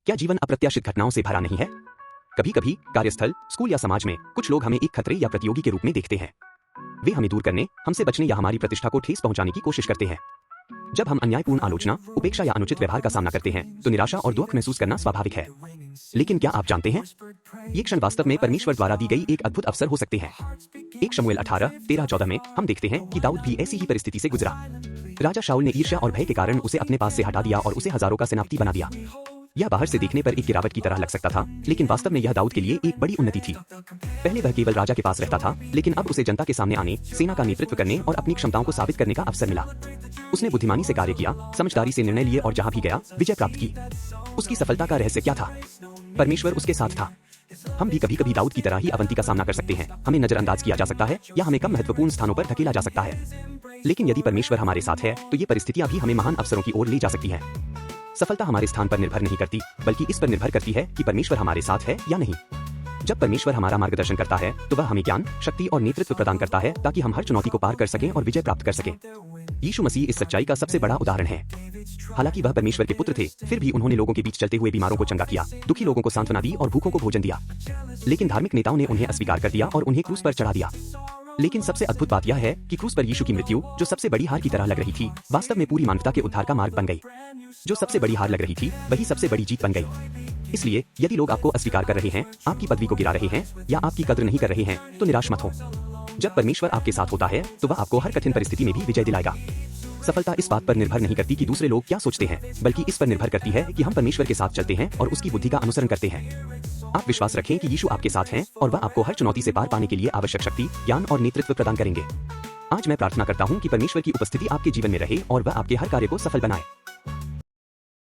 क्या जीवन अप्रत्याशित घटनाओं से भरा नहीं है? कभी कभी कार्यस्थल, स्कूल या समाज में कुछ लोग हमें एक खतरे या प्रतियोगी के रूप में देखते हैं। वे हमें दूर करने, हमसे बचने या हमारी प्रतिष्ठा को ठेस पहुंचाने की कोशिश करते हैं। जब हम अन्यायपूर्ण आलोचना, उपेक्षा या अनुचित व्यवहार का सामना करते हैं तो निराशा और दुख महसूस करना स्वाभाविक है। लेकिन क्या आप जानते हैं, ये क्षण वास्तव में परमेश्वर द्वारा दी गई एक अद्भुत अवसर हो सकते हैं। 1 शमूएल 18:13-14 में हम देखते हैं कि दाऊद भी ऐसी ही परिस्थिति से गुजरा। राजा शाऊल ने ईर्ष्या और भय के कारण उसे अपने पास से हटा दिया और उसे हजारों का सेनापति बना दिया। यह बाहर से देखने पर एक गिरावट की तरह लग सकता था, लेकिन वास्तव में यह दाऊद के लिए एक बड़ी उन्नति थी। पहले वह केवल राजा के पास रहता था, लेकिन अब उसे जनता के सामने आने, सेना का नेतृत्व करने और अपनी क्षमताओं को साबित करने का अवसर मिला। उसने बुद्धिमानी से कार्य किया, समझदारी से निर्णय लिए और जहां भी गया विजय प्राप्त की। उसकी सफलता का रहस्य क्या था? परमेश्वर उसके साथ था। हम भी कभी कभी दाऊद की तरह ही अवंती का सामना कर सकते हैं। हमें नजरअंदाज किया जा सकता है या हमें कम महत्वपूर्ण स्थानों पर धकेला जा सकता है। लेकिन यदि परमेश्वर हमारे साथ है तो ये परिस्थितियां भी हमें महान अवसरों की ओर ले जा सकती हैं। सफलता हमारे स्थान पर निर्भर नहीं करती, बल्कि इस पर निर्भर करती है कि परमेश्वर हमारे साथ है या नहीं। जब परमेश्वर हमारा मार्गदर्शन करता है तो वह हमें ज्ञान, शक्ति और नेतृत्व प्रदान करता है ताकि हम हर चुनौती को पार कर सकें और विजय प्राप्त कर सकें। यीशु मसीह इस सच्चाई का सबसे बड़ा उदाहरण है। हालांकि वह परमेश्वर के पुत्र थे, फिर भी उन्होंने लोगों के बीच चलते हुए बीमारों को चंगा किया, दुखी लोगों को सांत्वना दी और भूखों को भोजन दिया। लेकिन धार्मिक नेताओं ने उन्हें अस्वीकार कर दिया और उन्हें क्रूस पर चढ़ा दिया। लेकिन सबसे अद्भुत बात यह है कि क्रूस पर यीशु की मृत्यु, जो सबसे बड़ी हार की तरह लग रही थी, वास्तव में पूरी मानवता के उद्धार का मार्ग बन गई। जो सबसे बड़ी हार लग रही थी, वही सबसे बड़ी जीत बन गई। इसलिए यदि लोग आपको अस्वीकार कर रहे हैं, आपकी पदवी को गिरा रहे हैं या आपकी कद्र नहीं कर रहे हैं, तो निराश मत हो। जब परमेश्वर आपके साथ होता है तो वह आपको हर कठिन परिस्थिति में भी विजय दिलाएगा। सफलता इस बात पर निर्भर नहीं करती कि दूसरे लोग क्या सोचते हैं, बल्कि इस पर निर्भर करती है कि हम परमेश्वर के साथ चलते हैं और उसकी बुद्धि का अनुसरण करते हैं। आप विश्वास रखें कि यीशु आपके साथ हैं और वह आपको हर चुनौती से पार पाने के लिए आवश्यक शक्ति, ज्ञान और नेतृत्व प्रदान करेंगे। आज मैं प्रार्थना करता हूं कि परमेश्वर की उपस्थिति आपके जीवन में रहे और वह आपके हर कार्य को सफल बनाए।